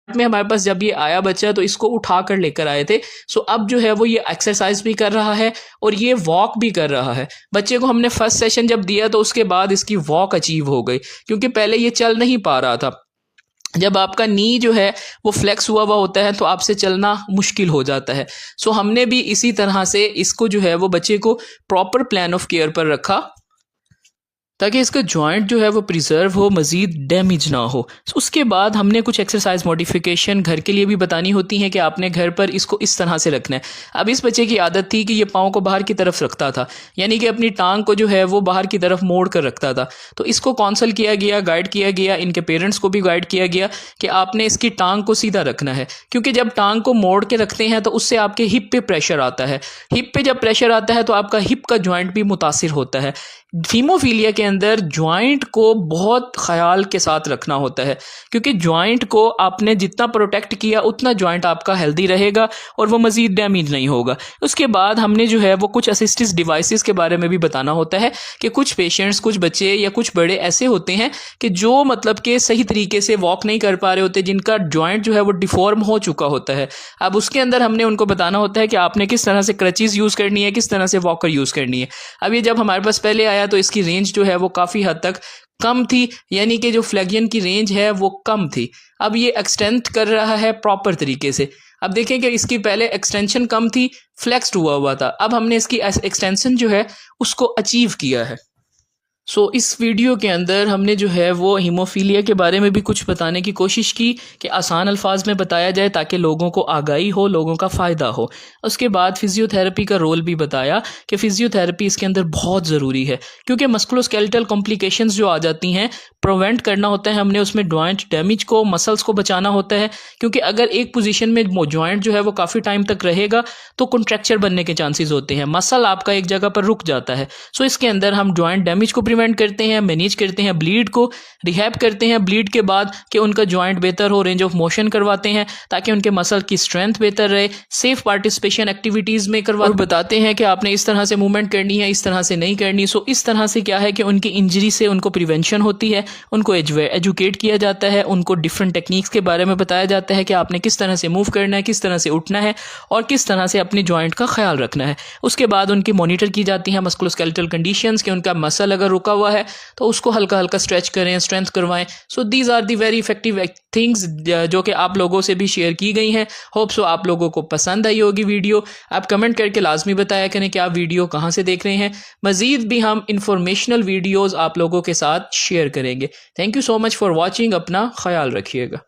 में हमारे पास जब ये आया बच्चा तो इसको उठा कर लेकर आए थे। सो अब जो है वो ये एक्सरसाइज भी कर रहा है और ये वॉक भी कर रहा है। बच्चे को हमने फर्स्ट सेशन जब दिया तो उसके बाद इसकी वॉक अचीव हो गई, क्योंकि पहले ये चल नहीं पा रहा था। जब आपका नी जो है वो फ्लेक्स हुआ होता है तो आपसे चलना मुश्किल हो जाता है। सो हमने भी इसी तरह से इसको जो है वो बच्चे को प्रॉपर प्लान ऑफ केयर पर रखा ताकि इसका जॉइंट जो है वो प्रिजर्व हो, मज़ीद डैमेज ना हो। उसके बाद हमने कुछ एक्सरसाइज मॉडिफिकेशन घर के लिए भी बतानी होती हैं कि आपने घर पर इसको इस तरह से रखना है। अब इस बच्चे की आदत थी कि ये पाँव को बाहर की तरफ रखता था, यानी कि अपनी टांग को जो है वो बाहर की तरफ मोड़ कर रखता था। तो इसको काउंसल किया गया, गाइड किया गया, इनके पेरेंट्स को भी गाइड किया गया कि आपने इसकी टांग को सीधा रखना है, क्योंकि जब टांग को मोड़ के रखते हैं तो उससे आपके हिप पे प्रेशर आता है। हिप पे जब प्रेशर आता है तो आपका हिप का जॉइंट भी मुतासिर होता है। हीमोफीलिया के अंदर जॉइंट को बहुत ख्याल के साथ रखना होता है, क्योंकि जॉइंट को आपने जितना प्रोटेक्ट किया उतना जॉइंट आपका हेल्दी रहेगा और वो मज़ीद डैमेज नहीं होगा। उसके बाद हमने जो है वो कुछ असिस्टिव डिवाइसेस के बारे में भी बताना होता है कि कुछ पेशेंट्स, कुछ बच्चे या कुछ बड़े ऐसे होते हैं कि जो मतलब कि सही तरीके से वॉक नहीं कर पा रहे होते, जिनका जॉइंट जो है वो डिफॉर्म हो चुका होता है। अब उसके अंदर हमने उनको बताना होता है कि आपने किस तरह से क्रचेस यूज़ करनी है, किस तरह से वॉकर यूज़ करनी है। अब ये जब हमारे पास पहले आया तो इसकी रेंज जो है वो काफ़ी हद तक कम थी, यानी कि जो फ्लैगियन की रेंज है वो कम थी। अब ये एक्सटेंड कर रहा है प्रॉपर तरीके से। अब देखें कि इसकी पहले एक्सटेंशन कम थी, फ्लेक्स्ड हुआ था। अब हमने इसकी एक्सटेंशन जो है उसको अचीव किया है। इस वीडियो के अंदर हमने जो है वो हीमोफीलिया के बारे में भी कुछ बताने की कोशिश की कि आसान अल्फाज में बताया जाए ताकि लोगों को आगाही हो, लोगों का फ़ायदा हो। उसके बाद फिजियोथेरेपी का रोल भी बताया कि फिजियोथेरेपी इसके अंदर बहुत ज़रूरी है, क्योंकि मस्कुलोस्केलेटल कॉम्प्लिकेशंस जो आ जाती हैं प्रिवेंट करना होता है हमने। उसमें जॉइंट डैमेज को, मसल्स को बचाना होता है, क्योंकि अगर एक पोजीशन में जॉइंट जो है वो काफ़ी टाइम तक रहेगा तो कॉन्ट्रैक्चर बनने के चांसेस होते हैं, मसल आपका एक जगह पर रुक जाता है। इसके अंदर हम जॉइंट डैमेज को प्रिवेंट करते हैं, मैनेज करते हैं, ब्लीड को रिहैब करते हैं, ब्लीड के बाद कि उनका जॉइंट बेहतर हो, रेंज ऑफ मोशन करवाते हैं ताकि उनके मसल की स्ट्रेंथ बेहतर रहे, सेफ पार्टिसिपेशन एक्टिविटीज़ में करवा, और बताते हैं कि आपने इस तरह से मूवमेंट करनी है, इस तरह से नहीं करनी। इस तरह से क्या है कि उनकी इंजरी से उनको प्रिवेंशन होती है, उनको एजुकेट किया जाता है, उनको डिफरेंट टेक्निक्स के बारे में बताया जाता है कि आपने किस तरह से मूव करना है, किस तरह से उठना है और किस तरह से अपने जॉइंट का ख्याल रखना है। उसके बाद उनकी मॉनिटर की जाती है मस्कुलोस्केलेटल कंडीशंस, कि उनका मसल अगर रुका हुआ है तो उसको हल्का हल्का स्ट्रेच करें, स्ट्रेंथ करवाएं। These are the very effective things जो कि आप लोगों से भी शेयर की गई हैं। होप सो आप लोगों को पसंद आई होगी वीडियो। आप कमेंट करके लाजमी बताया करें कि आप वीडियो कहाँ से देख रहे हैं। मज़ीद भी हम इंफॉर्मेशनल वीडियोज़ आप लोगों के साथ शेयर करेंगे। Thank you so much for watching. अपना ख्याल रखिएगा।